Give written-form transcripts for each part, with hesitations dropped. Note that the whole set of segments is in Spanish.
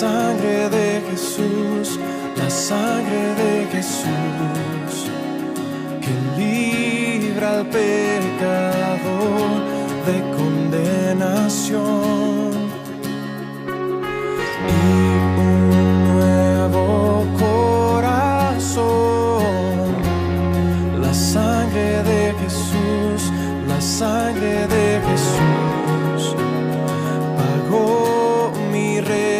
sangre de Jesús, la sangre de Jesús, que libra al pecador de condenación. Y un nuevo corazón, la sangre de Jesús, la sangre de Jesús, pagó mi redención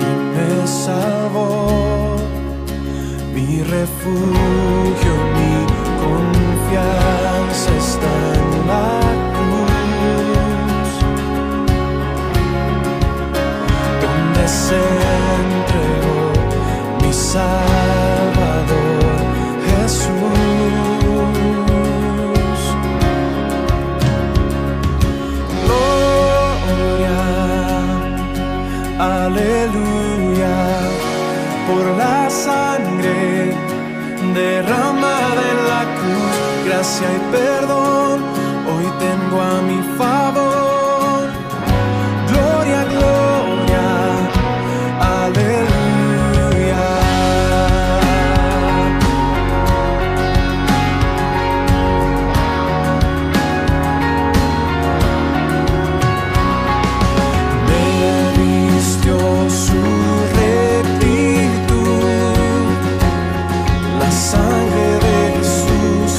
y me salvó. Mi refugio, mi confianza está en la cruz, donde se entregó mi Salvador Jesús. Gloria, aleluya, por la sangre derramada en la cruz, gracia y perdón hoy tengo a mi favor. Gloria, gloria, aleluya. Me vistió su rectitud, la sangre de Jesús,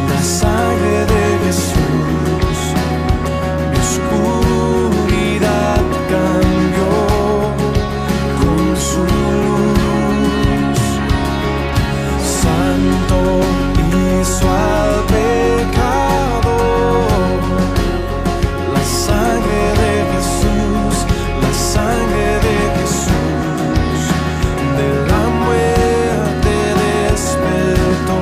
la sangre de Jesús. Mi oscuridad cambió con su luz. Santo hizo al pecador. La sangre de Jesús, la sangre de Jesús, de la muerte despertó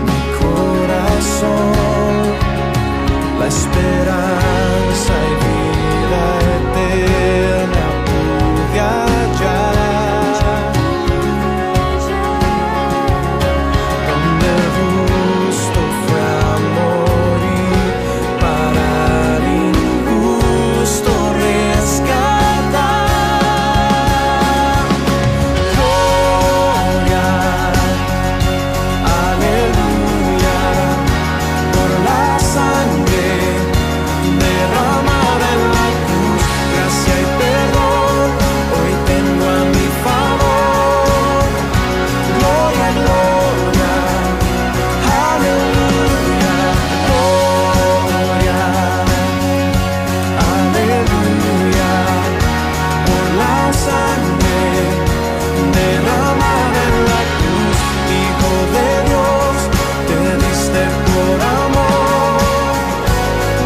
mi corazón, la esperanza y vida eterna pude hallar, donde el justo fue a morir para el injusto rescatar. Gloria, aleluya, por la sangre derramada en la cruz, gracia y perdón hoy tengo a mi favor. Gloria, gloria, aleluya, gloria, aleluya, por la sangre derramada en la cruz, Hijo de Dios, te diste por amor.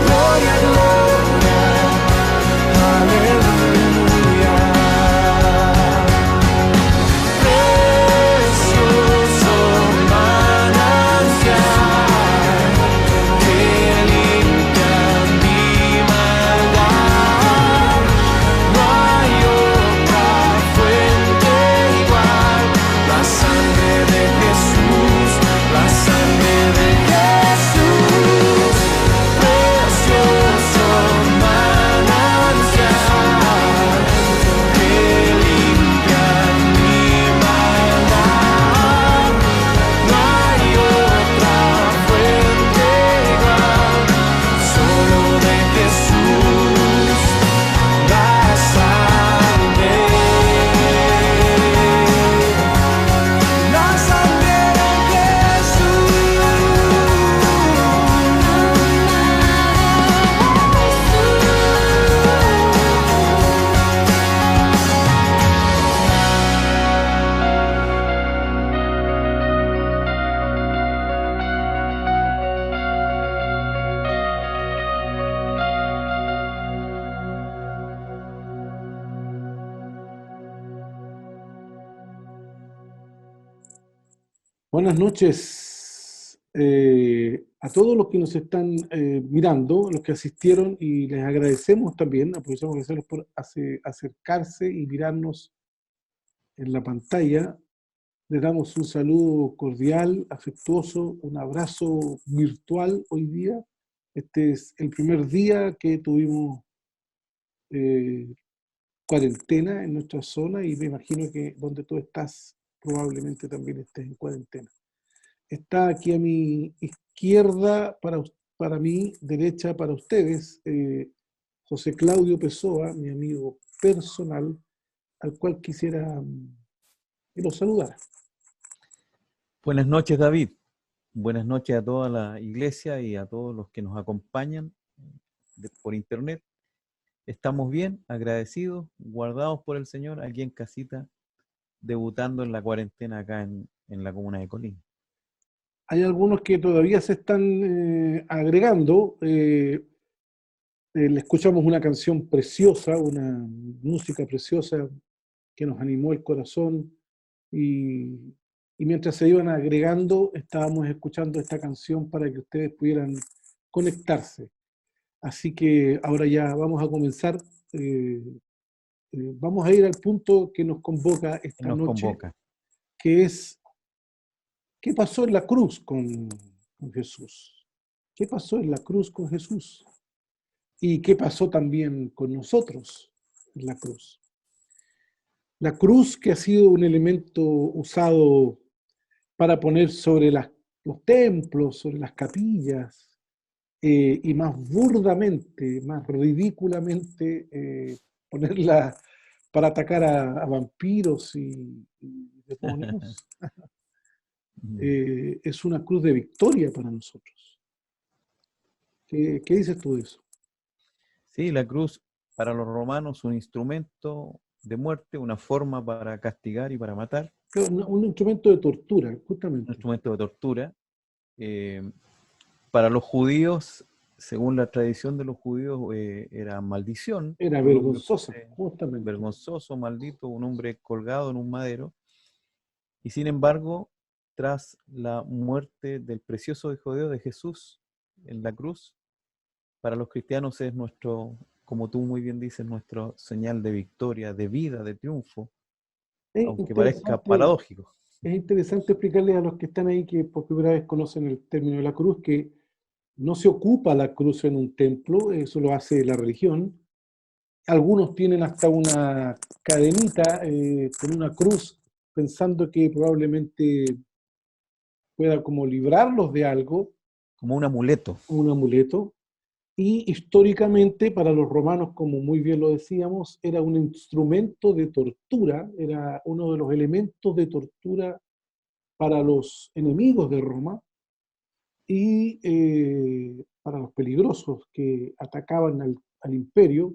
Gloria, gloria, aleluya. Precioso manantial que limpia mi maldad, no hay otra fuente igual. La sangre de Jesús, la sangre de Jesús, precioso manantial que limpia mi maldad, no hay otra fuente igual, solo de Jesús, la sangre de Buenas noches a todos los que nos están mirando, los que asistieron, y les agradecemos también, aprovechamos de agradecerlos por acercarse y mirarnos en la pantalla. Les damos un saludo cordial, afectuoso, un abrazo virtual hoy día. Este es el primer día que tuvimos cuarentena en nuestra zona y me imagino que donde tú estás probablemente también estés en cuarentena. Está aquí a mi izquierda para mí, derecha para ustedes, José Claudio Pessoa, mi amigo personal, al cual quisiera que lo saludara. Buenas noches, David. Buenas noches a toda la iglesia y a todos los que nos acompañan por internet. Estamos bien, agradecidos, guardados por el Señor, aquí en casita, debutando en la cuarentena acá en la comuna de Colina. Hay algunos que todavía se están agregando. Le escuchamos una canción preciosa, una música preciosa que nos animó el corazón y mientras se iban agregando estábamos escuchando esta canción para que ustedes pudieran conectarse. Así que ahora ya vamos a comenzar. Vamos a ir al punto que nos convoca esta noche, que es ¿qué pasó en la cruz con Jesús? ¿Qué pasó en la cruz con Jesús? ¿Y qué pasó también con nosotros en la cruz? La cruz, que ha sido un elemento usado para poner sobre los templos, sobre las capillas, y más burdamente, más ridículamente, ponerla para atacar a vampiros y demonios. Es una cruz de victoria para nosotros. ¿Qué dices tú de eso? Sí, la cruz para los romanos un instrumento de muerte, una forma para castigar y para matar. Un instrumento de tortura, justamente. Un instrumento de tortura. Para los judíos, según la tradición de los judíos, era maldición. Era vergonzosa, justamente. Vergonzoso, maldito, un hombre colgado en un madero. Y sin embargo, tras la muerte del precioso Hijo de Dios, de Jesús, en la cruz, para los cristianos es nuestro, como tú muy bien dices, nuestro señal de victoria, de vida, de triunfo, aunque parezca paradójico. Es interesante explicarles a los que están ahí que por primera vez conocen el término de la cruz, que no se ocupa la cruz en un templo, eso lo hace la religión. Algunos tienen hasta una cadenita con una cruz, pensando que probablemente pueda como librarlos de algo. Como un amuleto. Un amuleto. Y históricamente para los romanos, como muy bien lo decíamos, era un instrumento de tortura, era uno de los elementos de tortura para los enemigos de Roma y para los peligrosos que atacaban al imperio,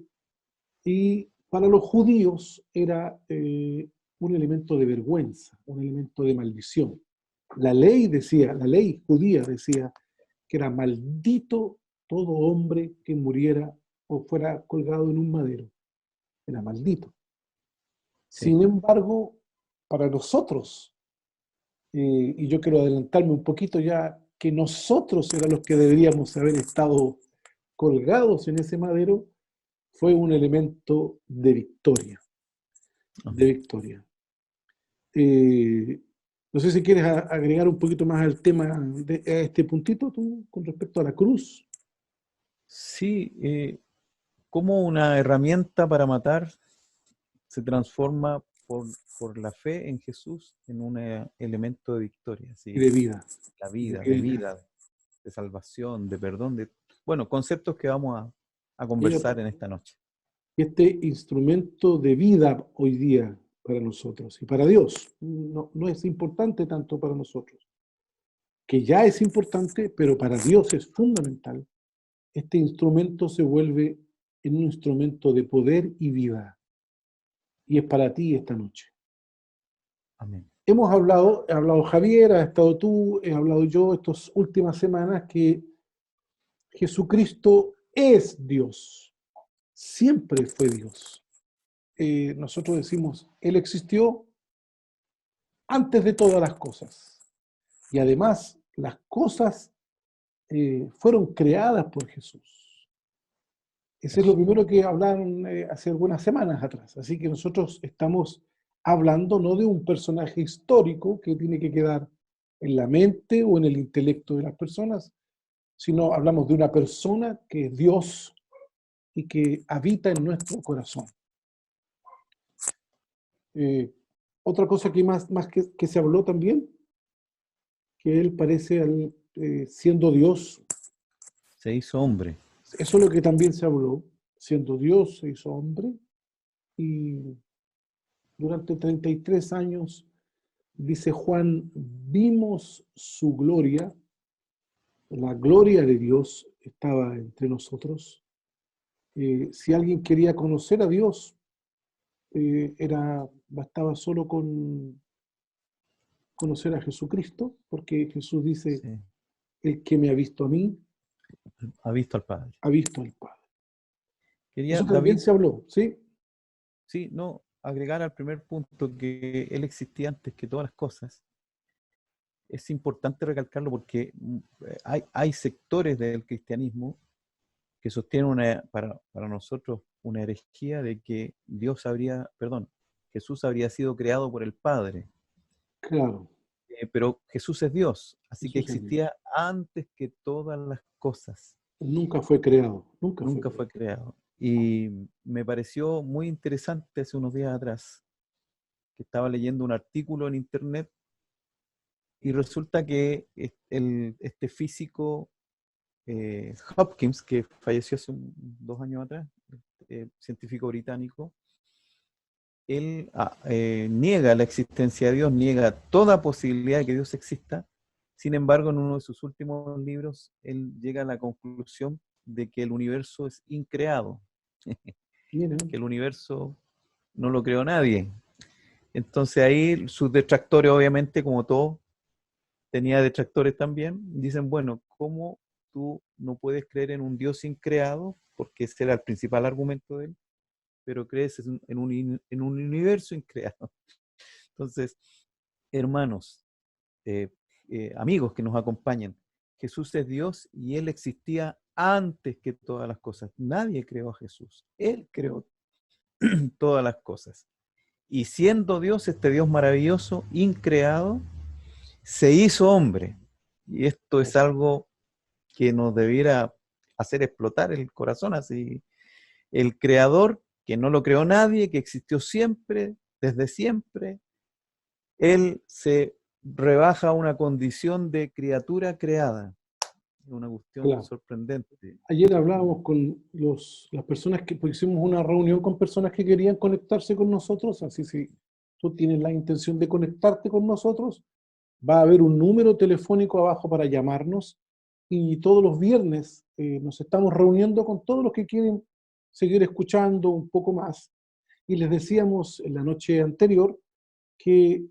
y para los judíos era un elemento de vergüenza, un elemento de maldición. La ley judía decía que era maldito todo hombre que muriera o fuera colgado en un madero. Era maldito. Sí. Sin embargo, para nosotros, y yo quiero adelantarme un poquito ya, que nosotros eran los que deberíamos haber estado colgados en ese madero, fue un elemento de victoria. De victoria. No sé si quieres agregar un poquito más al tema, a este puntito, tú, con respecto a la cruz. Sí, como una herramienta para matar se transforma por la fe en Jesús en un elemento de victoria. ¿Sí? Y de vida. La vida, de vida, de salvación, de perdón, bueno, conceptos que vamos a conversar en esta noche. Este instrumento de vida hoy día para nosotros y para Dios no es importante tanto para nosotros, que ya es importante, pero para Dios es fundamental. Este instrumento se vuelve en un instrumento de poder y vida. Y es para ti esta noche. Amén. Ha hablado Javier, has estado tú, he hablado yo estas últimas semanas que Jesucristo es Dios. Siempre fue Dios. Nosotros decimos, Él existió antes de todas las cosas. Y además, las cosas fueron creadas por Jesús. Ese es lo primero que hablaron hace algunas semanas atrás. Así que nosotros estamos hablando no de un personaje histórico que tiene que quedar en la mente o en el intelecto de las personas, sino hablamos de una persona que es Dios y que habita en nuestro corazón. Otra cosa que que se habló también, que él parece, siendo Dios, Se hizo hombre. eso es lo que también se habló, siendo Dios se hizo hombre, y durante 33 años, dice Juan, vimos su gloria, la gloria de Dios estaba entre nosotros. Si alguien quería conocer a Dios, bastaba solo con conocer a Jesucristo, porque Jesús dice, Sí. el que me ha visto a mí, Ha visto al Padre. ha visto al Padre. Quería, Eso también David, se habló, ¿sí? sí, no, agregar al primer punto que Él existía antes que todas las cosas. Es importante recalcarlo porque hay sectores del cristianismo que sostienen para nosotros una herejía de que Jesús habría sido creado por el Padre. Claro, Pero Jesús es Dios, así que Jesús es Dios. existía antes que todas las cosas. Nunca fue creado, Nunca fue creado. Y me pareció muy interesante hace unos días atrás que estaba leyendo un artículo en internet y resulta que este físico Hopkins, que falleció hace 2 años atrás, científico británico, él niega la existencia de Dios, niega toda posibilidad de que Dios exista. Sin embargo, en uno de sus últimos libros, él llega a la conclusión de que el universo es increado, Miren, que el universo no lo creó nadie. Entonces ahí sus detractores, obviamente, como todo, tenía detractores también, dicen, bueno, ¿cómo tú no puedes creer en un Dios increado? Porque ese era el principal argumento de él, pero crees en un universo increado. Entonces, hermanos, amigos que nos acompañan, Jesús es Dios y Él existía antes que todas las cosas. Nadie creó a Jesús, Él creó todas las cosas. Y siendo Dios, este Dios maravilloso, increado, se hizo hombre. Y esto es algo que nos debiera hacer explotar el corazón. Así, el creador, que no lo creó nadie, que existió siempre, desde siempre, Él se rebaja a una condición de criatura creada. Es una cuestión claro. sorprendente. Ayer hablábamos con las personas porque hicimos una reunión con personas que querían conectarse con nosotros, así si tú tienes la intención de conectarte con nosotros, va a haber un número telefónico abajo para llamarnos y todos los viernes nos estamos reuniendo con todos los que quieren seguir escuchando un poco más. Y les decíamos en la noche anterior que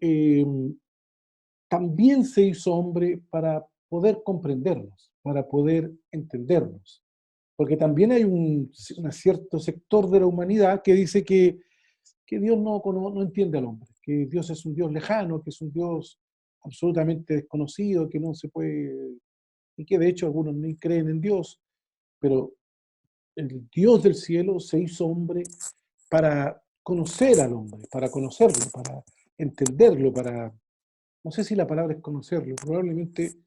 también se hizo hombre para poder comprendernos, para poder entendernos. Porque también hay un cierto sector de la humanidad que dice que Dios no entiende al hombre, que Dios es un Dios lejano, que es un Dios absolutamente desconocido, que no se puede, y que de hecho algunos ni creen en Dios, pero el Dios del cielo se hizo hombre para conocer al hombre, para conocerlo, para entenderlo, no sé si la palabra es conocerlo, probablemente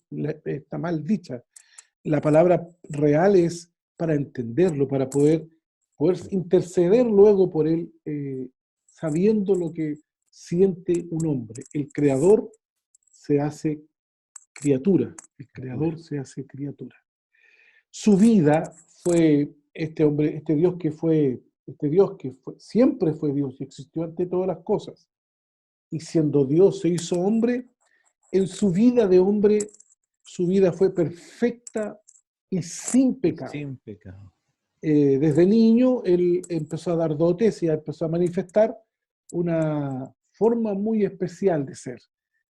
está mal dicha. La palabra real es para entenderlo, para poder interceder luego por él, sabiendo lo que siente un hombre. El creador se hace criatura, el creador se hace criatura. Su vida fue este Dios que siempre fue Dios y existió ante todas las cosas. Y siendo Dios se hizo hombre, en su vida de hombre, su vida fue perfecta y sin pecado. Sin pecado. Desde niño él empezó a dar dotes y empezó a manifestar una forma muy especial de ser.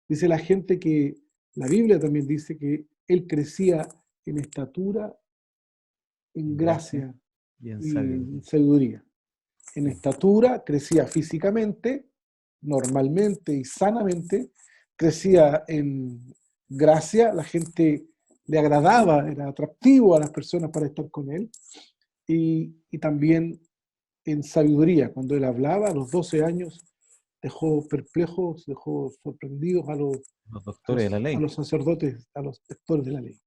Dice la gente que, la Biblia también dice que él crecía en estatura, en gracia y en sabiduría. En estatura crecía físicamente, normalmente y sanamente, crecía en gracia, la gente le agradaba, era atractivo a las personas para estar con él, y también en sabiduría. Cuando él hablaba a los 12 años, dejó perplejos, dejó sorprendidos a los doctores de la ley. A los sacerdotes, a los doctores de la ley.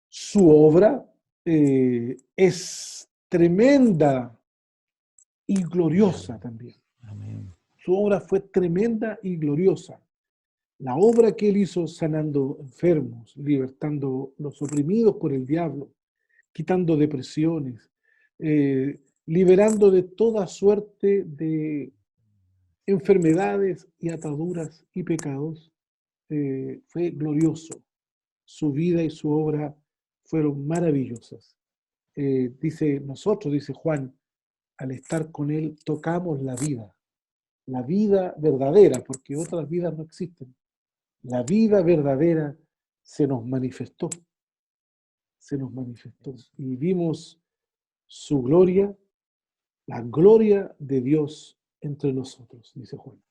Su obra es tremenda y gloriosa también. Amén. Su obra fue tremenda y gloriosa. La obra que él hizo sanando enfermos, libertando los oprimidos por el diablo, quitando depresiones, liberando de toda suerte de enfermedades y ataduras y pecados, fue glorioso. Su vida y su obra fueron maravillosas. Dice Juan, al estar con él tocamos la vida verdadera, porque otras vidas no existen. La vida verdadera se nos manifestó y vimos su gloria, la gloria de Dios entre nosotros, dice Juan.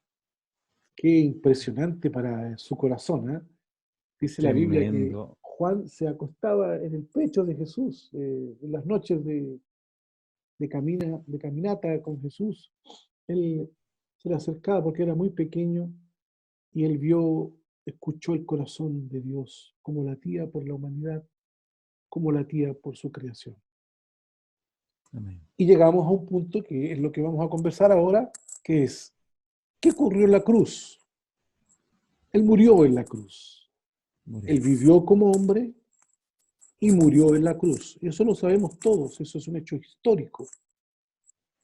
Qué impresionante para su corazón, ¿eh? Dice la Biblia que Tremendo. Juan se acostaba en el pecho de Jesús en las noches de caminata con Jesús. Él se le acercaba porque era muy pequeño y él escuchó el corazón de Dios, como latía por la humanidad, como latía por su creación. Amén. Y llegamos a un punto que es lo que vamos a conversar ahora, que es, ¿qué ocurrió en la cruz? Él murió en la cruz. Murió. Él vivió como hombre y murió en la cruz. Y eso lo sabemos todos, eso es un hecho histórico.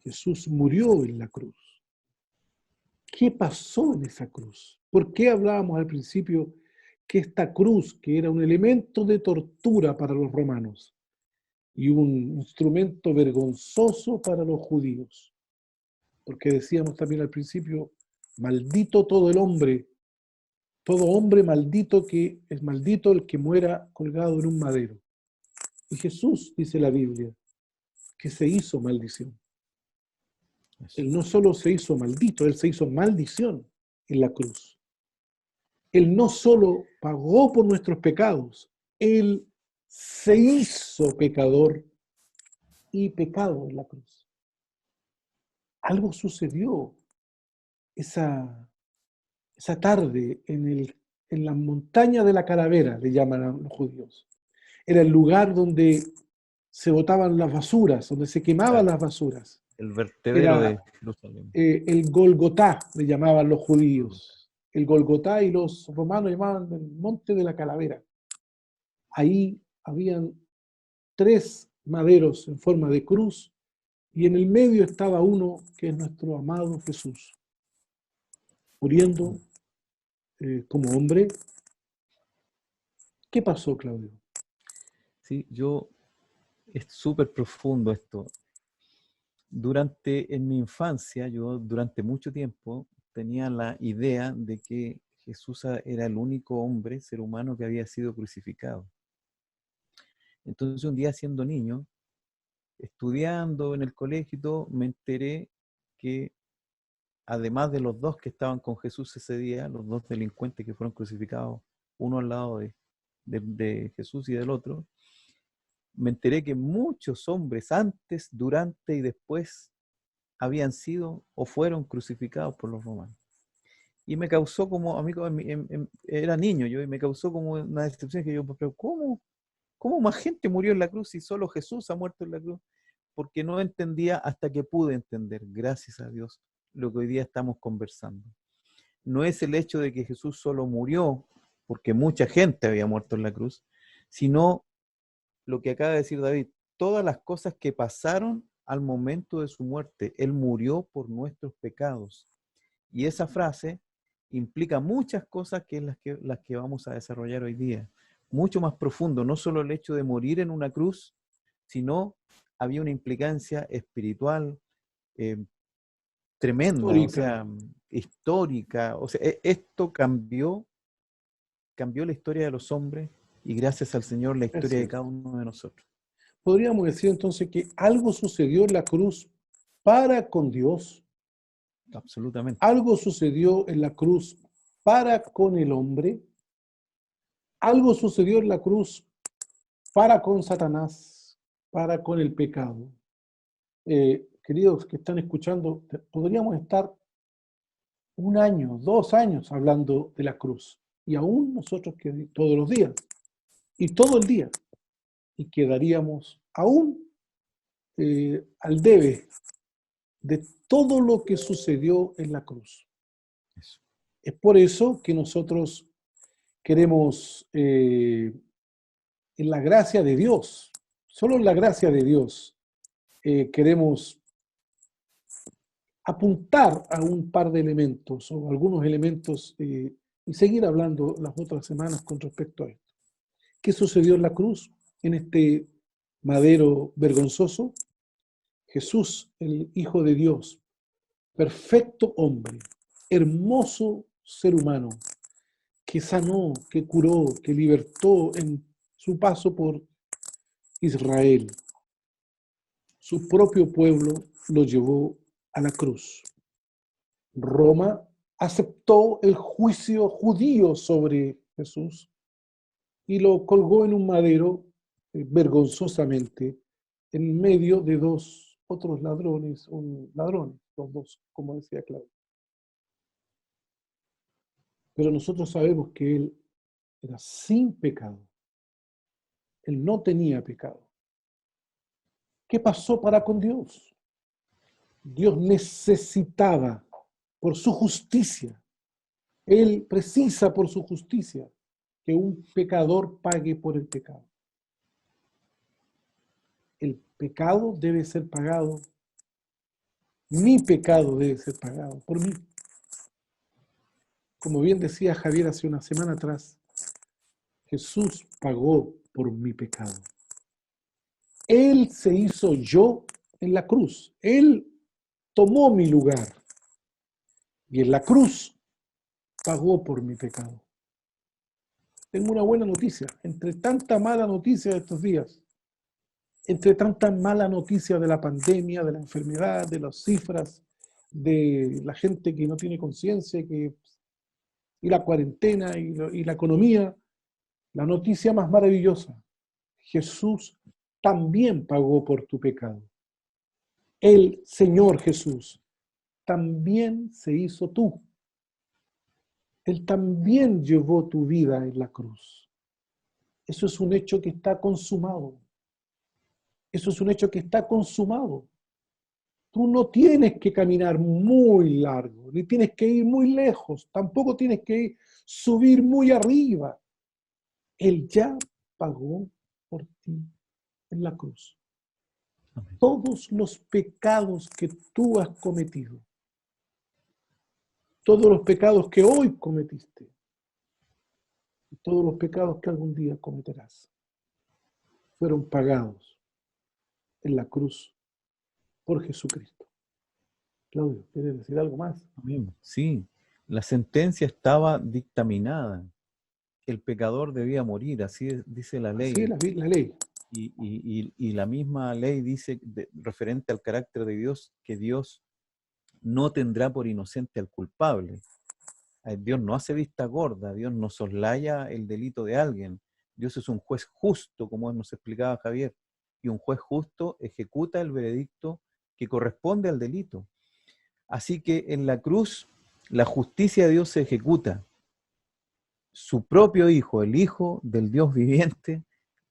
Jesús murió en la cruz. ¿Qué pasó en esa cruz? ¿Por qué hablábamos al principio que esta cruz, que era un elemento de tortura para los romanos y un instrumento vergonzoso para los judíos? Porque decíamos también al principio, maldito todo hombre maldito, que es maldito el que muera colgado en un madero. Y Jesús, dice la Biblia, que se hizo maldición. Eso. Él no solo se hizo maldito, él se hizo maldición en la cruz. Él no solo pagó por nuestros pecados, él se hizo pecador y pecado en la cruz. Algo sucedió esa tarde en la montaña de la calavera, le llaman a los judíos. Era el lugar donde se botaban las basuras, donde se quemaban las basuras. El vertedero Era de Jerusalén. el Golgotá, le llamaban los judíos. El Golgotá, y los romanos llamaban el monte de la calavera. Ahí habían 3 maderos en forma de cruz, y en el medio estaba uno que es nuestro amado Jesús, muriendo como hombre. ¿Qué pasó, Claudio? Sí, es súper profundo esto. En mi infancia, yo durante mucho tiempo tenía la idea de que Jesús era el único hombre, ser humano, que había sido crucificado. Entonces un día, siendo niño, estudiando en el colegio y todo, me enteré que además de los 2 que estaban con Jesús ese día, los 2 delincuentes que fueron crucificados, uno al lado de Jesús y del otro, me enteré que muchos hombres antes, durante y después habían sido o fueron crucificados por los romanos. Y me causó como, amigo, era niño yo, y me causó como una decepción, que yo, pero ¿cómo más gente murió en la cruz si solo Jesús ha muerto en la cruz? Porque no entendía hasta que pude entender, gracias a Dios, lo que hoy día estamos conversando. No es el hecho de que Jesús solo murió porque mucha gente había muerto en la cruz, sino lo que acaba de decir David, todas las cosas que pasaron al momento de su muerte. Él murió por nuestros pecados. Y esa frase implica muchas cosas que es las que vamos a desarrollar hoy día. Mucho más profundo, no solo el hecho de morir en una cruz, sino había una implicancia espiritual tremenda, histórica. O sea, esto cambió la historia de los hombres y gracias al Señor la historia de cada uno de nosotros. Podríamos decir entonces que algo sucedió en la cruz para con Dios. Absolutamente. Algo sucedió en la cruz para con el hombre. Algo sucedió en la cruz para con Satanás, para con el pecado. Queridos que están escuchando, podríamos estar 1 año, 2 años hablando de la cruz. Y aún nosotros todos los días. Y todo el día. Y quedaríamos aún al debe de todo lo que sucedió en la cruz. Eso. Es por eso que nosotros queremos, en la gracia de Dios, solo en la gracia de Dios, queremos apuntar a un par de elementos o algunos elementos y seguir hablando las otras semanas con respecto a esto. ¿Qué sucedió en la cruz, en este madero vergonzoso? Jesús, el Hijo de Dios, perfecto hombre, hermoso ser humano, que sanó, que curó, que libertó en su paso por Israel. Su propio pueblo lo llevó a la cruz. Roma aceptó el juicio judío sobre Jesús y lo colgó en un madero vergonzosamente en medio de dos otros ladrones, los dos, como decía Claudio. Pero nosotros sabemos que él era sin pecado. Él no tenía pecado. ¿Qué pasó para con Dios? Dios necesitaba por su justicia, Él precisa por su justicia que un pecador pague por el pecado. El pecado debe ser pagado, mi pecado debe ser pagado por mí. Como bien decía Javier hace una semana atrás, Jesús pagó por mi pecado. Él se hizo yo en la cruz. Él tomó mi lugar. Y en la cruz pagó por mi pecado. Tengo una buena noticia. Entre tanta mala noticia de estos días, entre tanta mala noticia de la pandemia, de la enfermedad, de las cifras, de la gente que no tiene conciencia, y la cuarentena y la economía, la noticia más maravillosa: Jesús también pagó por tu pecado. El Señor Jesús también se hizo tú. Él también llevó tu vida en la cruz. Eso es un hecho que está consumado. Eso es un hecho que está consumado. Tú no tienes que caminar muy largo, ni tienes que ir muy lejos, tampoco tienes que subir muy arriba. Él ya pagó por ti en la cruz. Amén. Todos los pecados que tú has cometido, todos los pecados que hoy cometiste, y todos los pecados que algún día cometerás, fueron pagados en la cruz por Jesucristo. Claudio, ¿quieres decir algo más? Amén. Sí, la sentencia estaba dictaminada. El pecador debía morir, así dice la ley. Así es la ley. Y la misma ley dice, referente al carácter de Dios, que Dios no tendrá por inocente al culpable. Dios no hace vista gorda, Dios no soslaya el delito de alguien. Dios es un juez justo, como nos explicaba Javier, y un juez justo ejecuta el veredicto que corresponde al delito. Así que en la cruz la justicia de Dios se ejecuta. Su propio Hijo, el Hijo del Dios viviente,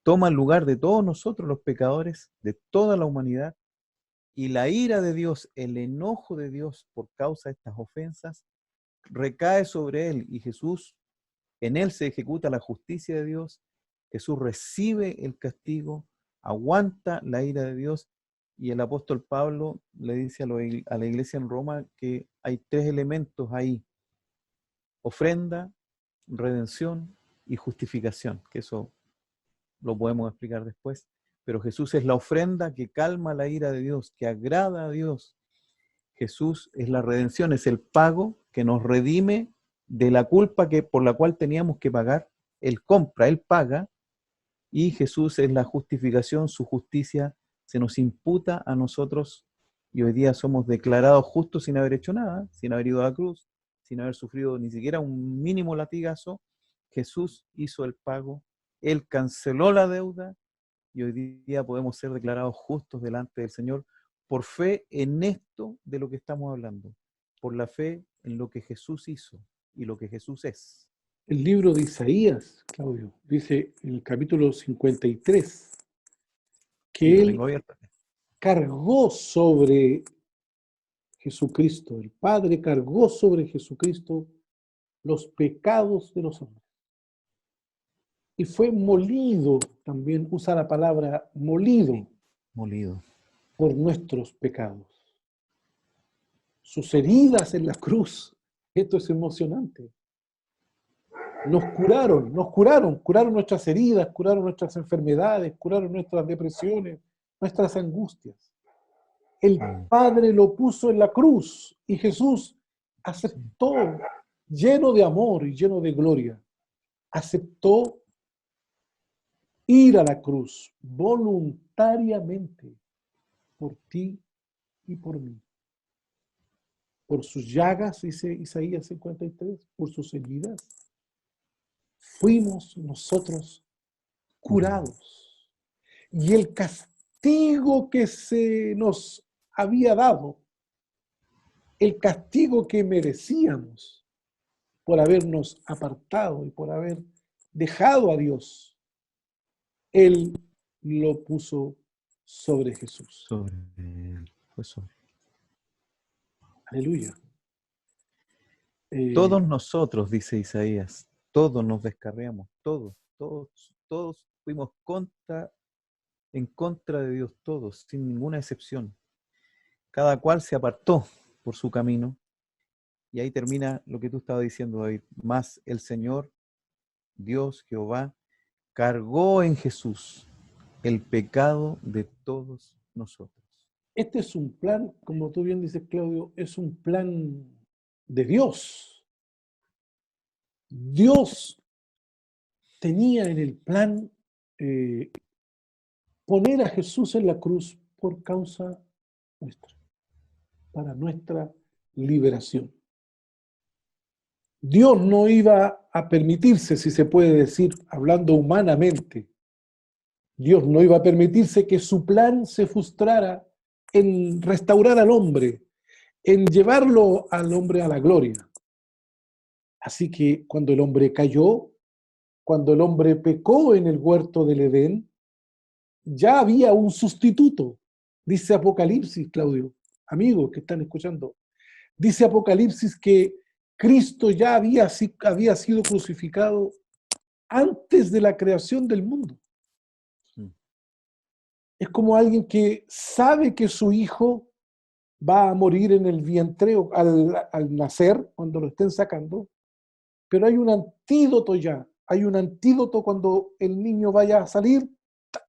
toma el lugar de todos nosotros los pecadores, de toda la humanidad, y la ira de Dios, el enojo de Dios por causa de estas ofensas, recae sobre él, y Jesús, en él se ejecuta la justicia de Dios. Jesús recibe el castigo, aguanta la ira de Dios, y el apóstol Pablo le dice a la iglesia en Roma que hay tres elementos ahí: ofrenda, redención y justificación, que eso lo podemos explicar después, pero Jesús es la ofrenda que calma la ira de Dios, que agrada a Dios. Jesús es la redención, es el pago que nos redime de la culpa por la cual teníamos que pagar. Él compra, Él paga, y Jesús es la justificación, su justicia se nos imputa a nosotros, y hoy día somos declarados justos sin haber hecho nada, sin haber ido a la cruz, sin haber sufrido ni siquiera un mínimo latigazo. Jesús hizo el pago, Él canceló la deuda, y hoy día podemos ser declarados justos delante del Señor por fe en esto de lo que estamos hablando, por la fe en lo que Jesús hizo y lo que Jesús es. El libro de Isaías, Claudio, dice en el capítulo 53 que Sí, lo él tengo abierto. cargó sobre Jesucristo. El Padre cargó sobre Jesucristo los pecados de los hombres. Y fue molido, también usa la palabra molido, Molido. por nuestros pecados. Sus heridas en la cruz, esto es emocionante. Nos curaron nuestras heridas, curaron nuestras enfermedades, curaron nuestras depresiones, nuestras angustias. El Padre lo puso en la cruz y Jesús aceptó, lleno de amor y lleno de gloria, aceptó ir a la cruz voluntariamente por ti y por mí. Por sus llagas, dice Isaías 53, por sus heridas, fuimos nosotros curados. Y el castigo que se nos había dado, el castigo que merecíamos por habernos apartado y por haber dejado a Dios, Él lo puso sobre Jesús. Sobre él. Fue sobre. Aleluya. Todos nosotros, dice Isaías, todos nos descarriamos, todos fuimos en contra de Dios, todos, sin ninguna excepción. Cada cual se apartó por su camino. Y ahí termina lo que tú estabas diciendo, David. Mas el Señor, Dios, Jehová, cargó en Jesús el pecado de todos nosotros. Este es un plan, como tú bien dices, Claudio, es un plan de Dios. Dios tenía en el plan poner a Jesús en la cruz por causa nuestra, para nuestra liberación. Dios no iba a permitirse, si se puede decir, hablando humanamente, Dios no iba a permitirse que su plan se frustrara en restaurar al hombre, en llevarlo al hombre a la gloria. Así que cuando el hombre cayó, cuando el hombre pecó en el huerto del Edén, ya había un sustituto. Dice Apocalipsis, Claudio, amigos que están escuchando, dice Apocalipsis que Cristo ya había sido crucificado antes de la creación del mundo. Es como alguien que sabe que su hijo va a morir en el vientre al nacer, cuando lo estén sacando, pero hay un antídoto ya, hay un antídoto cuando el niño vaya a salir,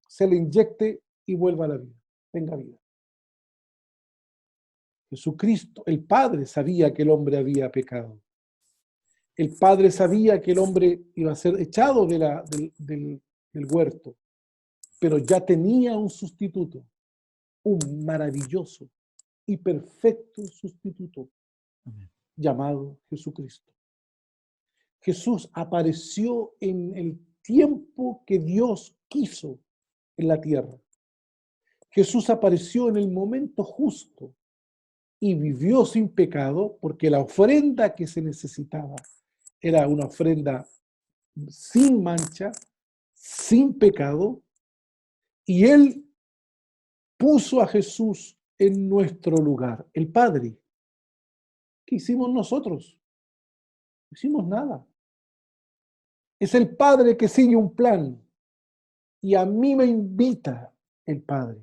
se le inyecte y vuelva a la vida, tenga vida. Jesucristo, el Padre sabía que el hombre había pecado. El Padre sabía que el hombre iba a ser echado del huerto, pero ya tenía un sustituto, un maravilloso y perfecto sustituto llamado Jesucristo. Jesús apareció en el tiempo que Dios quiso en la tierra. Jesús apareció en el momento justo y vivió sin pecado porque la ofrenda que se necesitaba era una ofrenda sin mancha, sin pecado, y Él puso a Jesús en nuestro lugar. El Padre. ¿Qué hicimos nosotros? No hicimos nada. Es el Padre que sigue un plan. Y a mí me invita el Padre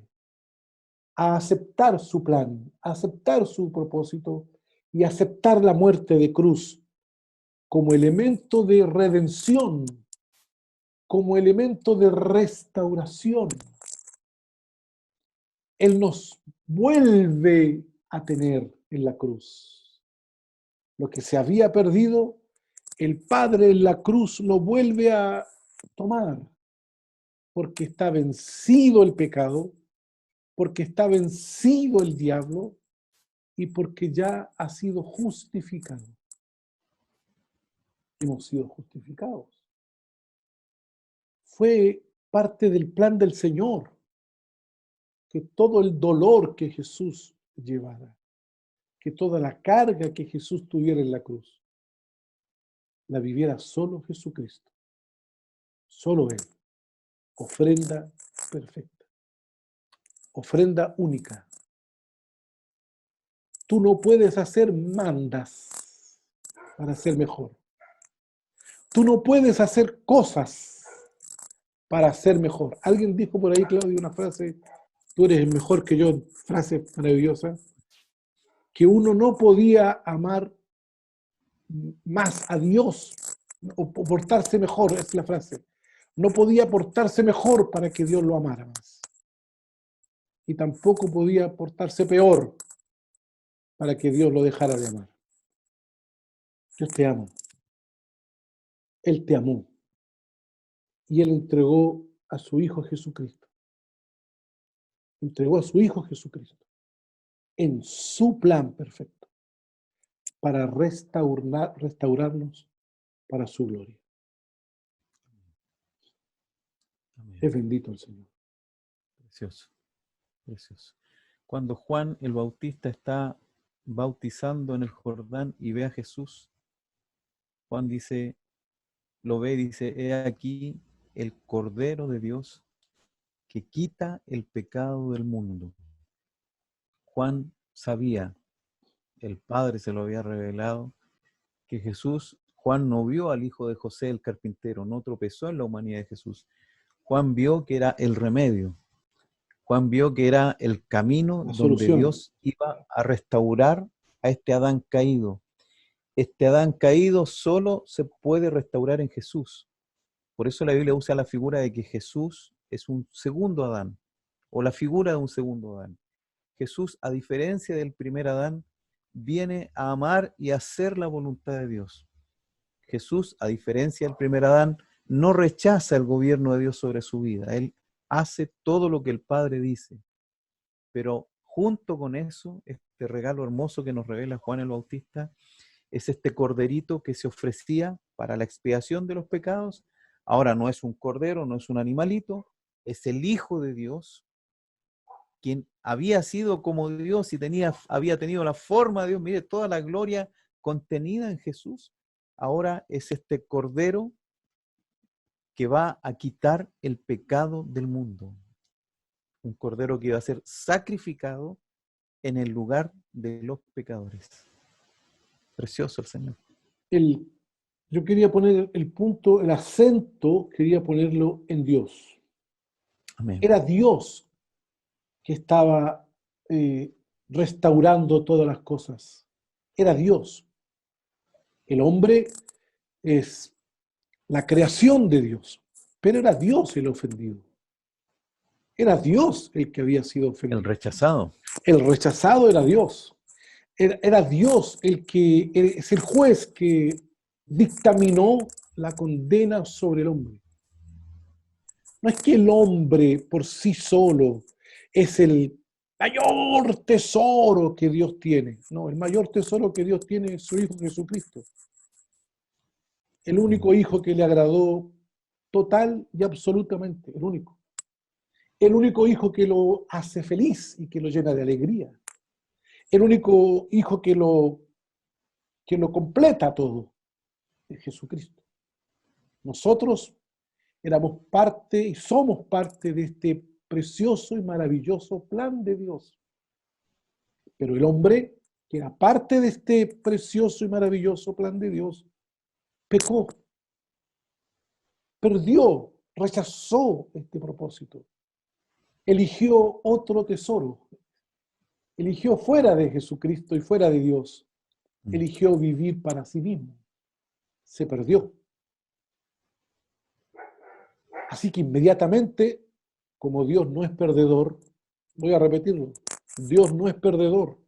a aceptar su plan, a aceptar su propósito y aceptar la muerte de cruz como elemento de redención, como elemento de restauración. Él nos vuelve a tener en la cruz. Lo que se había perdido, el Padre en la cruz lo vuelve a tomar, porque está vencido el pecado, porque está vencido el diablo y porque ya ha sido justificado. Hemos sido justificados. Fue parte del plan del Señor que todo el dolor que Jesús llevara, que toda la carga que Jesús tuviera en la cruz, la viviera solo Jesucristo. Solo Él. Ofrenda perfecta. Ofrenda única. tú no puedes hacer mandas para ser mejor. Tú no puedes hacer cosas para ser mejor. Alguien dijo por ahí, Claudio, una frase, tú eres mejor que yo, frase maravillosa, que uno no podía amar más a Dios o portarse mejor, es la frase. No podía portarse mejor para que Dios lo amara más. Y tampoco podía portarse peor para que Dios lo dejara de amar. Dios te amo. Él te amó. Y Él entregó a su Hijo Jesucristo. Entregó a su Hijo Jesucristo en su plan perfecto para restaurarnos para su gloria. Amén. Es bendito el Señor. Precioso, precioso. Cuando Juan el Bautista está bautizando en el Jordán y ve a Jesús, Juan dice, lo ve y dice, he aquí el Cordero de Dios que quita el pecado del mundo. Juan sabía, el Padre se lo había revelado, que Juan no vio al hijo de José el carpintero, no tropezó en la humanidad de Jesús. Juan vio que era el remedio. Juan vio que era el camino donde Dios iba a restaurar a este Adán caído. Este Adán caído solo se puede restaurar en Jesús. Por eso la Biblia usa la figura de que Jesús es un segundo Adán, o la figura de un segundo Adán. Jesús, a diferencia del primer Adán, viene a amar y a hacer la voluntad de Dios. Jesús, a diferencia del primer Adán, no rechaza el gobierno de Dios sobre su vida. Él hace todo lo que el Padre dice. Pero junto con eso, este regalo hermoso que nos revela Juan el Bautista, es este corderito que se ofrecía para la expiación de los pecados. Ahora no es un cordero, no es un animalito, es el Hijo de Dios, quien había sido como Dios y había tenido la forma de Dios. Mire, toda la gloria contenida en Jesús. Ahora es este cordero que va a quitar el pecado del mundo. Un cordero que iba a ser sacrificado en el lugar de los pecadores. Precioso el Señor. Yo quería poner el punto, el acento, quería ponerlo en Dios. Amén. Era Dios que estaba restaurando todas las cosas. Era Dios. El hombre es la creación de Dios, pero era Dios el ofendido. Era Dios el que había sido ofendido. El rechazado. El rechazado era Dios. Era Dios el que es el juez que dictaminó la condena sobre el hombre. No es que el hombre por sí solo es el mayor tesoro que Dios tiene. No, el mayor tesoro que Dios tiene es su Hijo Jesucristo. El único Hijo que le agradó total y absolutamente, el único. El único Hijo que lo hace feliz y que lo llena de alegría. El único Hijo que lo completa todo es Jesucristo. Nosotros éramos parte y somos parte de este precioso y maravilloso plan de Dios. Pero el hombre, que era parte de este precioso y maravilloso plan de Dios, pecó, perdió, rechazó este propósito, eligió otro tesoro, eligió fuera de Jesucristo y fuera de Dios, eligió vivir para sí mismo, se perdió. Así que inmediatamente, como Dios no es perdedor, voy a repetirlo, Dios no es perdedor,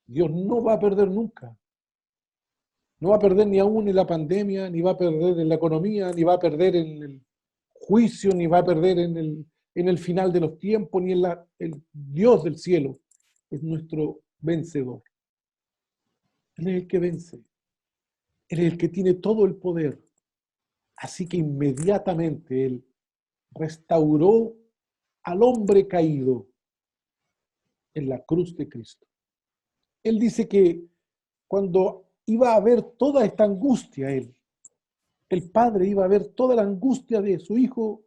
Dios no va a perder nunca. No va a perder ni aún en la pandemia, ni va a perder en la economía, ni va a perder en el juicio, ni va a perder en el final de los tiempos, ni en el Dios del cielo. Es nuestro vencedor. Él es el que vence. Él es el que tiene todo el poder. Así que inmediatamente Él restauró al hombre caído en la cruz de Cristo. Él dice que cuando iba a ver toda esta angustia, el Padre iba a ver toda la angustia de su Hijo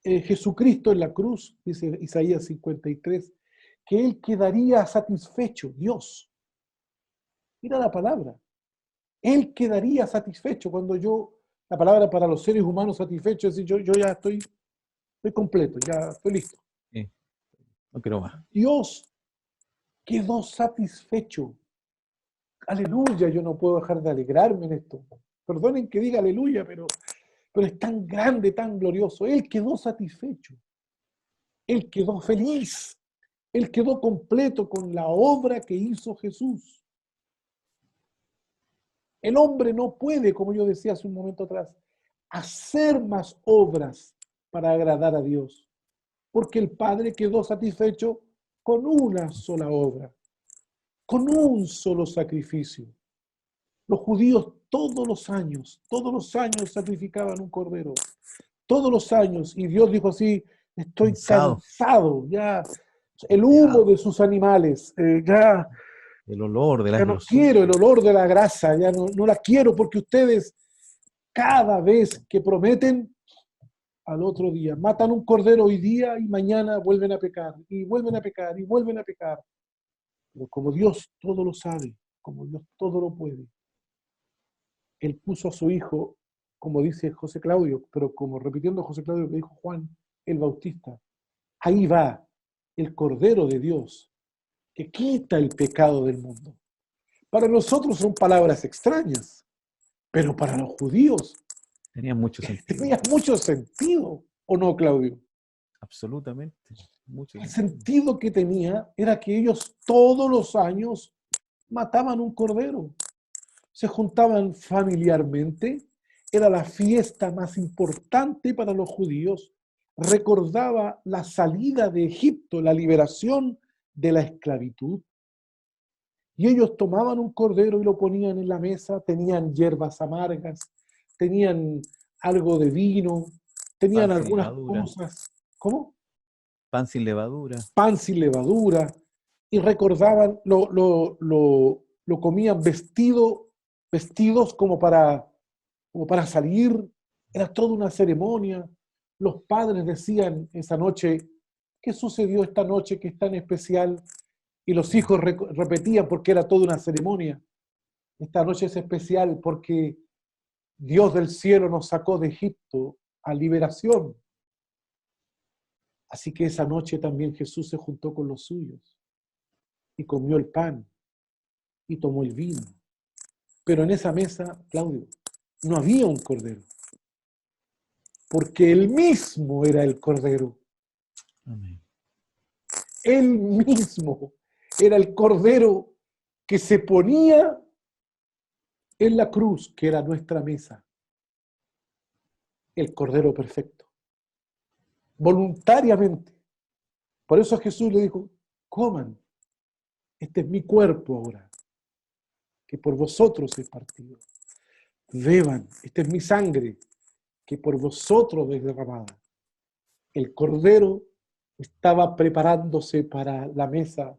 Jesucristo en la cruz, dice Isaías 53, que Él quedaría satisfecho, Dios Mira la palabra. Él quedaría satisfecho cuando la palabra para los seres humanos satisfecho es decir, yo ya estoy completo, ya estoy listo. Sí, no quiero más. Dios quedó satisfecho. Aleluya, yo no puedo dejar de alegrarme en esto. Perdonen que diga aleluya, pero es tan grande, tan glorioso. Él quedó satisfecho. Él quedó feliz. Él quedó completo con la obra que hizo Jesús. El hombre no puede, como yo decía hace un momento atrás, hacer más obras para agradar a Dios, porque el Padre quedó satisfecho con una sola obra, con un solo sacrificio. Los judíos todos los años sacrificaban un cordero, todos los años, y Dios dijo así, estoy Cansado, cansado, ya el humo hastiado, de sus animales, ya el olor de las no quiero el grosuras. olor de la grasa, ya no la quiero porque ustedes cada vez que prometen, al otro día, matan un cordero hoy día y mañana vuelven a pecar, y vuelven a pecar, y vuelven a pecar. Pero como Dios todo lo sabe, como Dios todo lo puede, Él puso a su hijo, como dice José Claudio, pero como repitiendo José Claudio que dijo Juan el Bautista, ahí va el Cordero de Dios que quita el pecado del mundo. Para nosotros son palabras extrañas, pero para los judíos Tenía mucho sentido. tenía mucho sentido, ¿o no, Claudio? Absolutamente. Mucho El sentido. sentido que tenía era que ellos todos los años mataban un cordero, se juntaban familiarmente, era la fiesta más importante para los judíos, recordaba la salida de Egipto, la liberación de la esclavitud, y ellos tomaban un cordero y lo ponían en la mesa, tenían hierbas amargas, tenían algo de vino, tenían Pan sin algunas levadura. cosas. ¿Cómo? Pan sin levadura. Pan sin levadura, y recordaban, lo comían vestidos como para salir, era toda una ceremonia. Los padres decían esa noche, ¿qué sucedió esta noche que es tan especial? Y los hijos repetían porque era toda una ceremonia. Esta noche es especial porque Dios del cielo nos sacó de Egipto a liberación. Así que esa noche también Jesús se juntó con los suyos y comió el pan y tomó el vino. Pero en esa mesa, Claudio, no había un cordero, porque él mismo era el cordero. Amén. Él mismo era el cordero que se ponía en la cruz, que era nuestra mesa. El cordero perfecto. Voluntariamente. Por eso Jesús le dijo, coman, este es mi cuerpo ahora, que por vosotros es partido. Beban, esta es mi sangre, que por vosotros es derramada. El cordero estaba preparándose para la mesa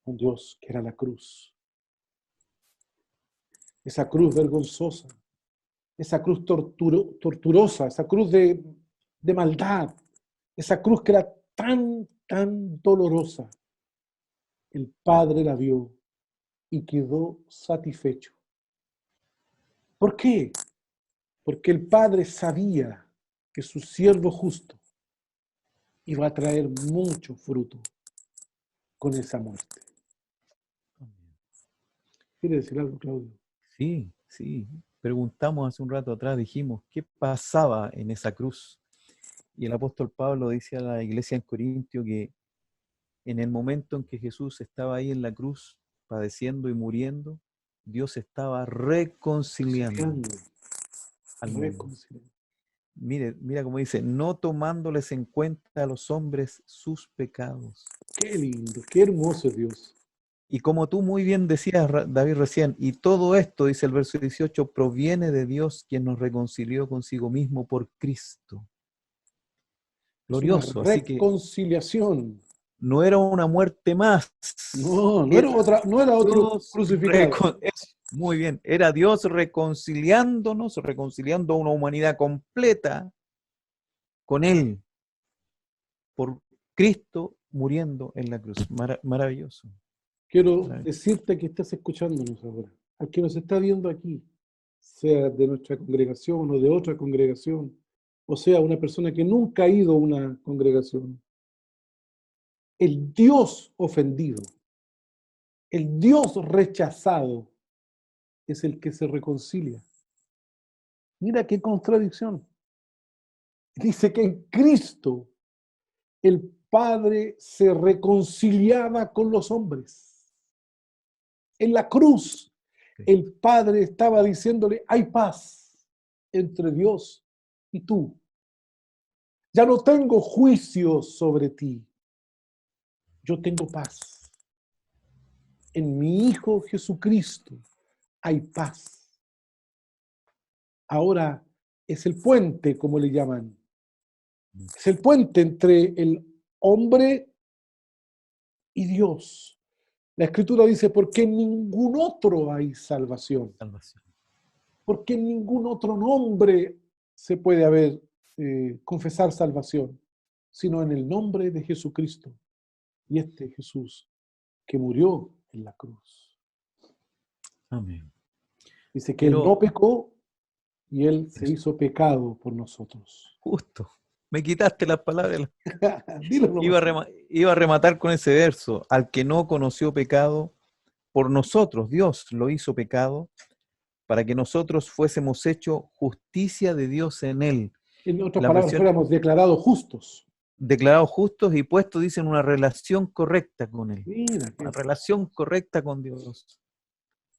con Dios, que era la cruz. Esa cruz vergonzosa, esa cruz torturosa, esa cruz de maldad, esa cruz que era tan dolorosa. El Padre la vio y quedó satisfecho. ¿Por qué? Porque el Padre sabía que su siervo justo iba a traer mucho fruto con esa muerte. ¿Quiere decir algo, Claudio? Sí, sí. Preguntamos hace un rato atrás, dijimos, ¿qué pasaba en esa cruz? Y el apóstol Pablo dice a la iglesia en Corintio que en el momento en que Jesús estaba ahí en la cruz, padeciendo y muriendo, Dios estaba reconciliando al mundo. Mira cómo dice, no tomándoles en cuenta a los hombres sus pecados. Qué lindo, qué hermoso es Dios. Y como tú muy bien decías, David, recién, y todo esto, dice el verso 18, proviene de Dios, quien nos reconcilió consigo mismo por Cristo. Es una Glorioso, así que reconciliación. no era una muerte más. No Era era otro Dios crucificado. muy bien, era Dios reconciliándonos, reconciliando a una humanidad completa con Él, por Cristo muriendo en la cruz. Maravilloso. Quiero Claro. decirte que estás escuchándonos ahora, al que nos está viendo aquí, sea de nuestra congregación o de otra congregación, o sea, una persona que nunca ha ido a una congregación. El Dios ofendido, el Dios rechazado, es el que se reconcilia. Mira qué contradicción. Dice que en Cristo el Padre se reconciliaba con los hombres. En la cruz, el Padre estaba diciéndole, hay paz entre Dios y tú. Ya no tengo juicio sobre ti. Yo tengo paz. En mi Hijo Jesucristo hay paz. Ahora es el puente, como le llaman. Es el puente entre el hombre y Dios. La Escritura dice, porque en ningún otro hay salvación. Salvación. Porque en ningún otro nombre se puede confesar salvación, sino en el nombre de Jesucristo. Y este Jesús que murió en la cruz. Amén. Dice que Él no pecó y Él se Eso. hizo pecado por nosotros. Justo. Me quitaste las palabras. Dilo nomás. Iba a rematar con ese verso. Al que no conoció pecado, por nosotros Dios lo hizo pecado, para que nosotros fuésemos hechos justicia de Dios en él. En otras La palabras, versión fuéramos declarados justos. declarados justos y puestos, dicen, una relación correcta con él. Mira, Una relación correcta con Dios.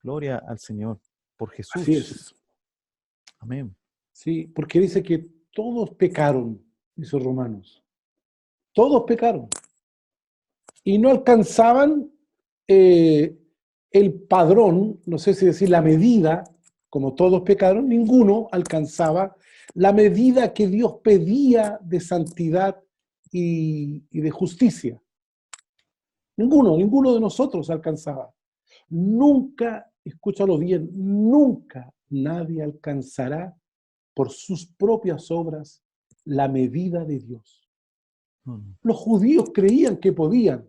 Gloria al Señor por Jesús. así es. Amén. Sí, porque dice que todos pecaron, dice Romanos. Todos pecaron. Y no alcanzaban el padrón, no sé si decir la medida, como todos pecaron, ninguno alcanzaba la medida que Dios pedía de santidad y de justicia. Ninguno de nosotros alcanzaba. Nunca, escúchalo bien, nunca nadie alcanzará por sus propias obras la medida de Dios. Los judíos creían que podían.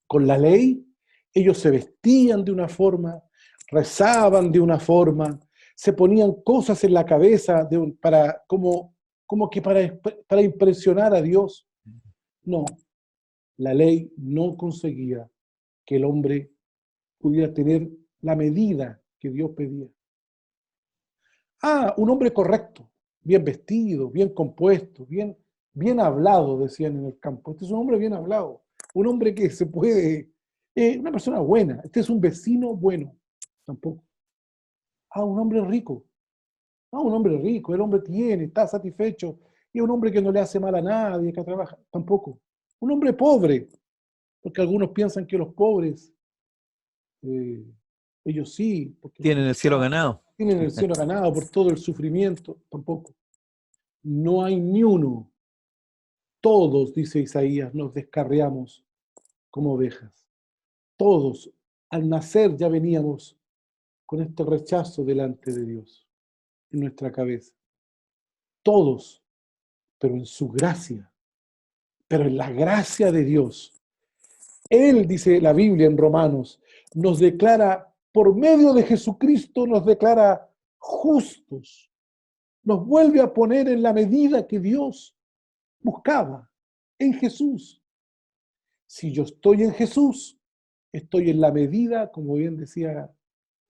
Con la ley, ellos se vestían de una forma, rezaban de una forma, se ponían cosas en la cabeza como que para impresionar a Dios. No, la ley no conseguía que el hombre pudiera tener la medida que Dios pedía. Un hombre correcto, bien vestido, bien compuesto, bien hablado, decían en el campo. Este es un hombre bien hablado, un hombre que se puede, una persona buena. Este es un vecino bueno, tampoco. Un hombre rico. Un hombre rico, el hombre tiene, está satisfecho, y es un hombre que no le hace mal a nadie, que trabaja, tampoco. Un hombre pobre, porque algunos piensan que los pobres, ellos sí, porque Tienen el cielo ganado. tienen el cielo ganado por todo el sufrimiento, tampoco. No hay ni uno. Todos, dice Isaías, nos descarriamos como ovejas. Todos, al nacer ya veníamos con este rechazo delante de Dios, en nuestra cabeza. Todos, pero en su gracia, pero en la gracia de Dios. Él, dice la Biblia en Romanos, nos declara, por medio de Jesucristo, nos declara justos. Nos vuelve a poner en la medida que Dios buscaba, en Jesús. Si yo estoy en Jesús, estoy en la medida, como bien decía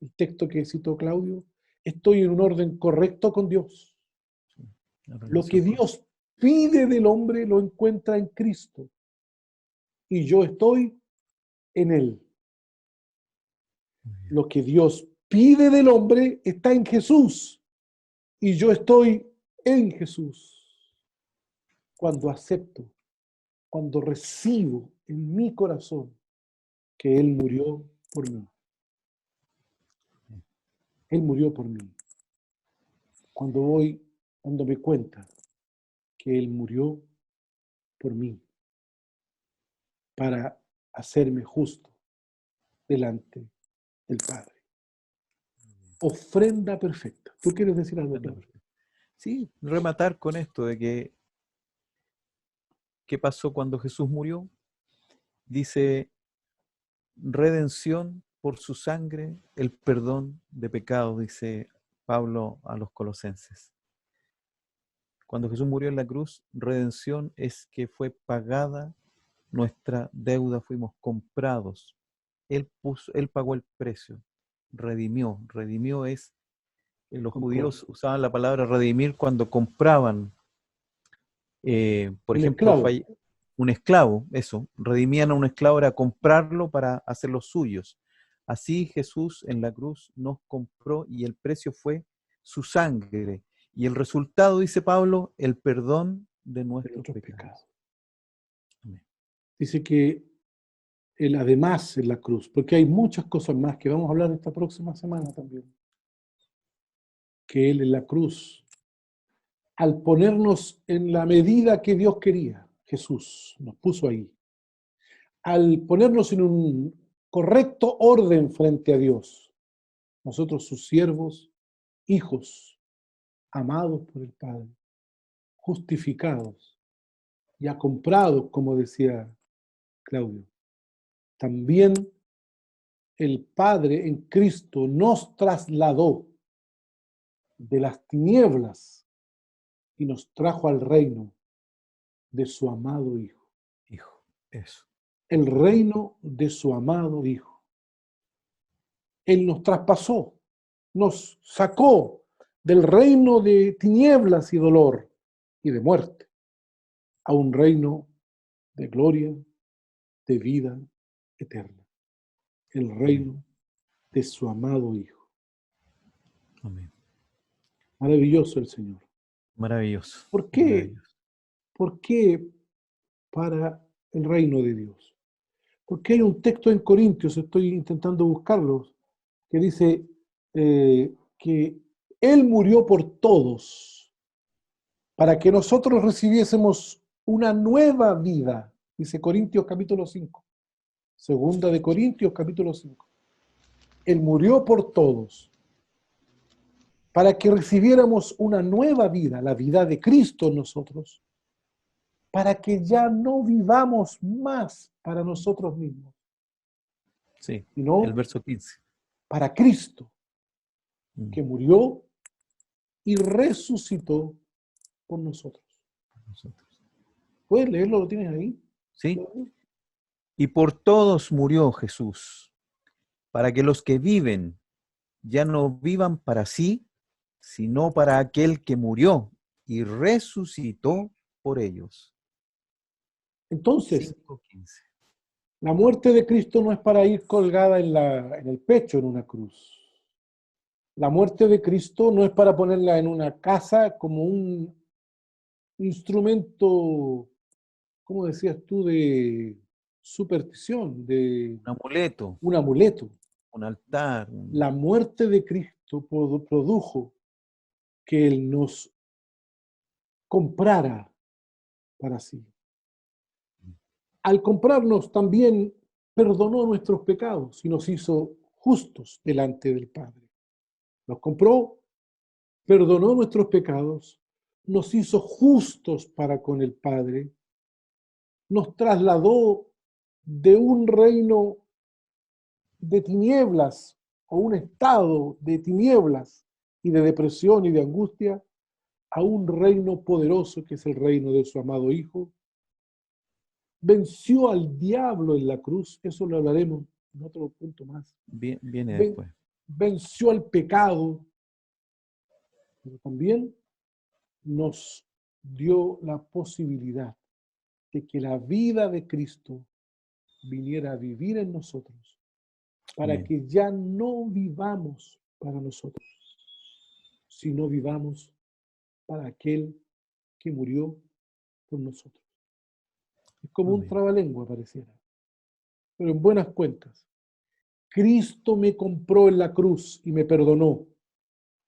el texto que citó Claudio, estoy en un orden correcto con Dios. Lo que Dios pide del hombre lo encuentra en Cristo. Y yo estoy en Él. Lo que Dios pide del hombre está en Jesús. Y yo estoy en Jesús. Cuando acepto, cuando recibo en mi corazón que Él murió por mí. Él murió por mí. Cuando voy dándome cuenta que Él murió por mí para hacerme justo delante del Padre. Ofrenda perfecta. ¿Tú quieres decir algo, Claudio? Sí, rematar con esto de que ¿qué pasó cuando Jesús murió? Dice, redención por su sangre, el perdón de pecados, dice Pablo a los colosenses. Cuando Jesús murió en la cruz, redención es que fue pagada nuestra deuda, fuimos comprados. Él pagó el precio, redimió. Redimió es, los judíos usaban la palabra redimir cuando compraban, por ejemplo, un esclavo, eso, redimían a un esclavo, era comprarlo para hacerlos suyos. Así Jesús en la cruz nos compró y el precio fue su sangre. Y el resultado, dice Pablo, el perdón de nuestros pecados. Amén. Dice que Él además en la cruz, porque hay muchas cosas más que vamos a hablar esta próxima semana también, que Él en la cruz, al ponernos en la medida que Dios quería, Jesús nos puso ahí, al ponernos en un correcto orden frente a Dios, nosotros sus siervos, hijos, amados por el Padre, justificados, ya comprados, como decía Claudio. También el Padre en Cristo nos trasladó de las tinieblas y nos trajo al reino de su amado Hijo. Hijo, eso. El reino de su amado Hijo. Él nos traspasó, nos sacó del reino de tinieblas y dolor y de muerte a un reino de gloria, de vida eterna. El reino de su amado Hijo. Amén. Maravilloso el Señor. Maravilloso. ¿Por qué? Maravilloso. ¿Por qué para el reino de Dios? Porque hay un texto en Corintios, estoy intentando buscarlo, que dice que Él murió por todos para que nosotros recibiésemos una nueva vida. Dice Corintios capítulo 5. Segunda de Corintios capítulo 5. Él murió por todos para que recibiéramos una nueva vida, la vida de Cristo en nosotros, para que ya no vivamos más para nosotros mismos. Sí, sino el verso 15. Para Cristo, que murió y resucitó por nosotros. ¿Puedes leerlo? ¿Lo tienes ahí? Sí. Y por todos murió Jesús, para que los que viven ya no vivan para sí, sino para aquel que murió y resucitó por ellos. Entonces, 5:15. La muerte de Cristo no es para ir colgada en el pecho en una cruz. La muerte de Cristo no es para ponerla en una casa como un instrumento, ¿cómo decías tú?, de superstición, de Un amuleto. Un amuleto. Un altar. La muerte de Cristo produjo que Él nos comprara para sí. Al comprarnos también perdonó nuestros pecados y nos hizo justos delante del Padre. Nos compró, perdonó nuestros pecados, nos hizo justos para con el Padre, nos trasladó de un reino de tinieblas o un estado de tinieblas y de depresión y de angustia a un reino poderoso que es el reino de su amado Hijo. Venció al diablo en la cruz, eso lo hablaremos en otro punto más. Viene después. Venció al pecado, pero también nos dio la posibilidad de que la vida de Cristo viniera a vivir en nosotros, para que ya no vivamos para nosotros, sino vivamos para aquel que murió por nosotros. Es como un trabalengua pareciera, pero en buenas cuentas. Cristo me compró en la cruz y me perdonó.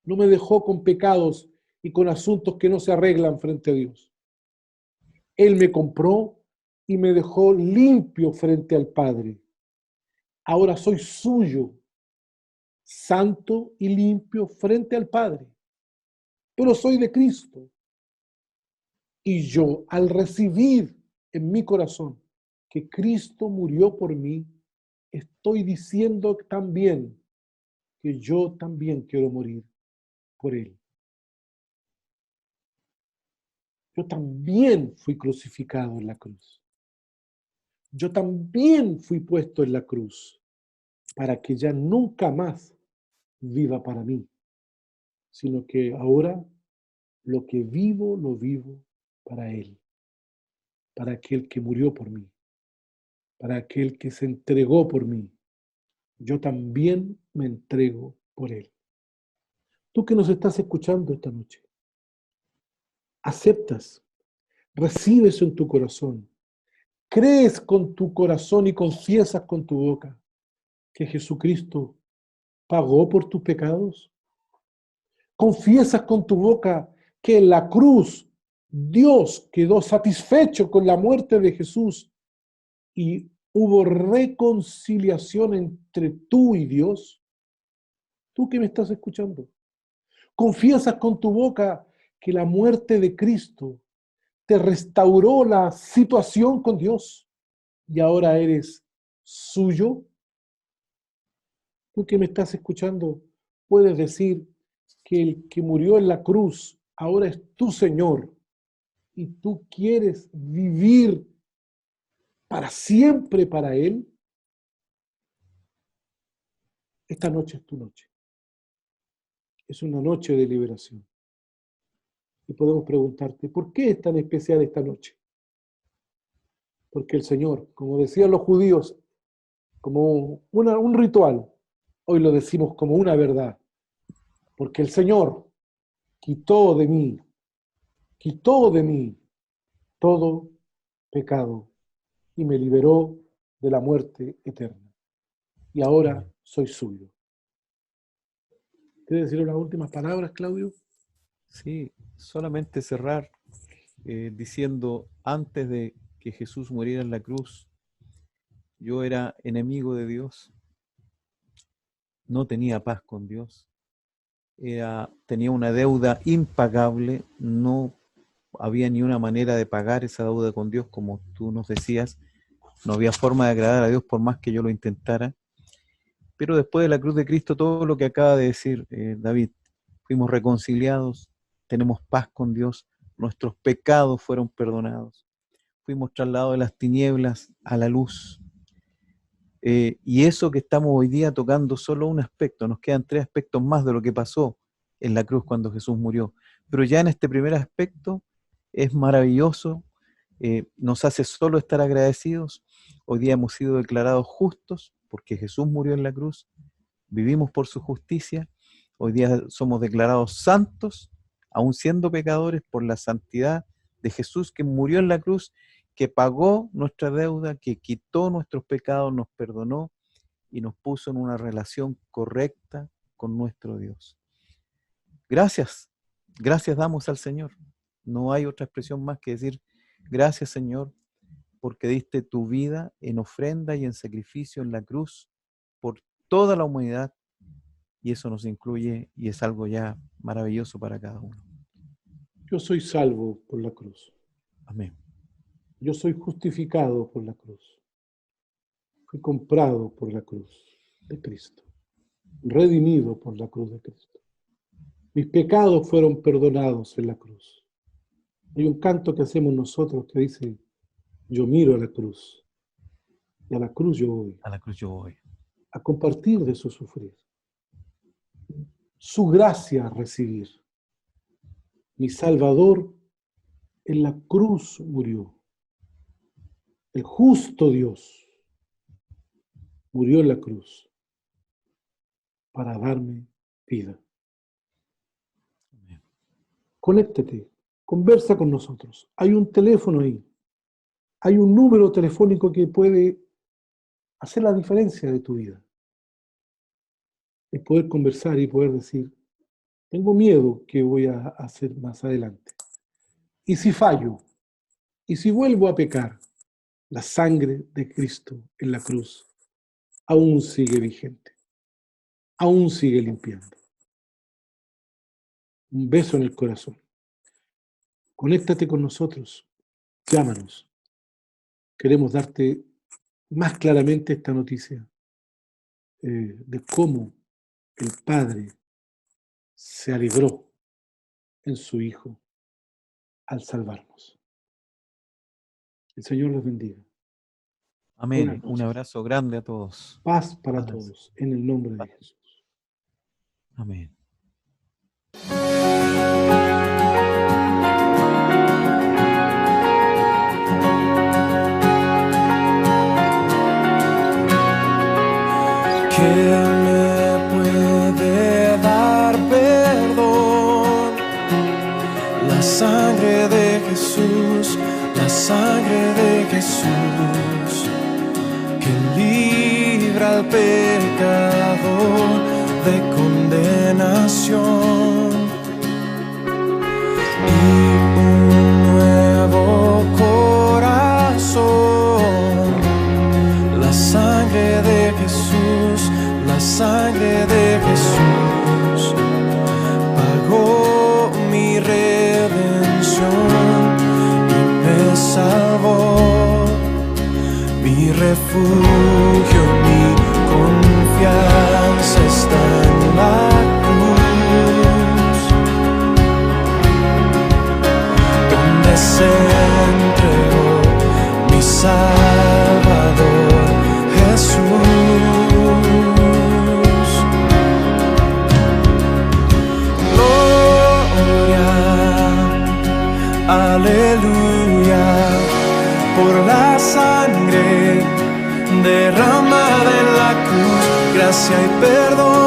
No me dejó con pecados y con asuntos que no se arreglan frente a Dios. Él me compró y me dejó limpio frente al Padre. Ahora soy suyo, santo y limpio frente al Padre. Pero soy de Cristo. Y yo, al recibir en mi corazón que Cristo murió por mí, estoy diciendo también que yo también quiero morir por Él. Yo también fui crucificado en la cruz. Yo también fui puesto en la cruz para que ya nunca más viva para mí, sino que ahora lo que vivo, lo vivo para Él, para aquel que murió por mí, para aquel que se entregó por mí. Yo también me entrego por Él. Tú que nos estás escuchando esta noche, aceptas, recibes en tu corazón, crees con tu corazón y confiesas con tu boca que Jesucristo pagó por tus pecados. Confiesas con tu boca que en la cruz Dios quedó satisfecho con la muerte de Jesús y hubo reconciliación entre tú y Dios. Tú que me estás escuchando, confiesas con tu boca que la muerte de Cristo te restauró la situación con Dios y ahora eres suyo. Tú que me estás escuchando, puedes decir que el que murió en la cruz ahora es tu Señor y tú quieres vivir para siempre para Él. Esta noche es tu noche. Es una noche de liberación. Y podemos preguntarte, ¿por qué es tan especial esta noche? Porque el Señor, como decían los judíos, como un ritual, hoy lo decimos como una verdad. Porque el Señor quitó de mí todo pecado y me liberó de la muerte eterna. Y ahora soy suyo. ¿Quieres decir unas últimas palabras, Claudio? Sí, solamente cerrar diciendo, antes de que Jesús muriera en la cruz, yo era enemigo de Dios, no tenía paz con Dios, tenía una deuda impagable, no había ni una manera de pagar esa deuda con Dios, como tú nos decías, no había forma de agradar a Dios por más que yo lo intentara. Pero después de la cruz de Cristo, todo lo que acaba de decir David, fuimos reconciliados, tenemos paz con Dios, nuestros pecados fueron perdonados, fuimos trasladados de las tinieblas a la luz. Y eso que estamos hoy día tocando solo un aspecto, nos quedan 3 aspectos más de lo que pasó en la cruz cuando Jesús murió. Pero ya en este primer aspecto es maravilloso, nos hace solo estar agradecidos. Hoy día hemos sido declarados justos porque Jesús murió en la cruz, vivimos por su justicia, hoy día somos declarados santos, aun siendo pecadores, por la santidad de Jesús que murió en la cruz, que pagó nuestra deuda, que quitó nuestros pecados, nos perdonó y nos puso en una relación correcta con nuestro Dios. Gracias, gracias damos al Señor. No hay otra expresión más que decir, gracias Señor, porque diste tu vida en ofrenda y en sacrificio en la cruz por toda la humanidad, y eso nos incluye y es algo ya maravilloso para cada uno. Yo soy salvo por la cruz. Amén. Yo soy justificado por la cruz. Fui comprado por la cruz de Cristo. Redimido por la cruz de Cristo. Mis pecados fueron perdonados en la cruz. Hay un canto que hacemos nosotros que dice, yo miro a la cruz y a la cruz yo voy. A la cruz yo voy. A compartir de su sufrir. Su gracia a recibir. Mi Salvador en la cruz murió. El justo Dios murió en la cruz para darme vida. Amén. Conéctate, conversa con nosotros. Hay un teléfono ahí. Hay un número telefónico que puede hacer la diferencia de tu vida. Es poder conversar y poder decir, tengo miedo que voy a hacer más adelante. Y si fallo, y si vuelvo a pecar, la sangre de Cristo en la cruz aún sigue vigente, aún sigue limpiando. Un beso en el corazón. Conéctate con nosotros, llámanos. Queremos darte más claramente esta noticia. de cómo el Padre se alegró en su Hijo al salvarnos. El Señor los bendiga. Amén. Buenas Un noches. abrazo grande a todos. Paz para Paz. todos, en el nombre de Jesús. Amén. ¿Quién me puede dar perdón? La sangre de Jesús, la sangre de Jesús, que libra al pecador de condenación. Y un nuevo corazón, la sangre de Jesús, la sangre de Jesús pagó mi redención y me salvó. Mi refugio, mi confianza está en la cruz, donde se entregó mi Salvador Jesús. Gloria, aleluya, por la sangre derramada en la cruz, gracia y perdón.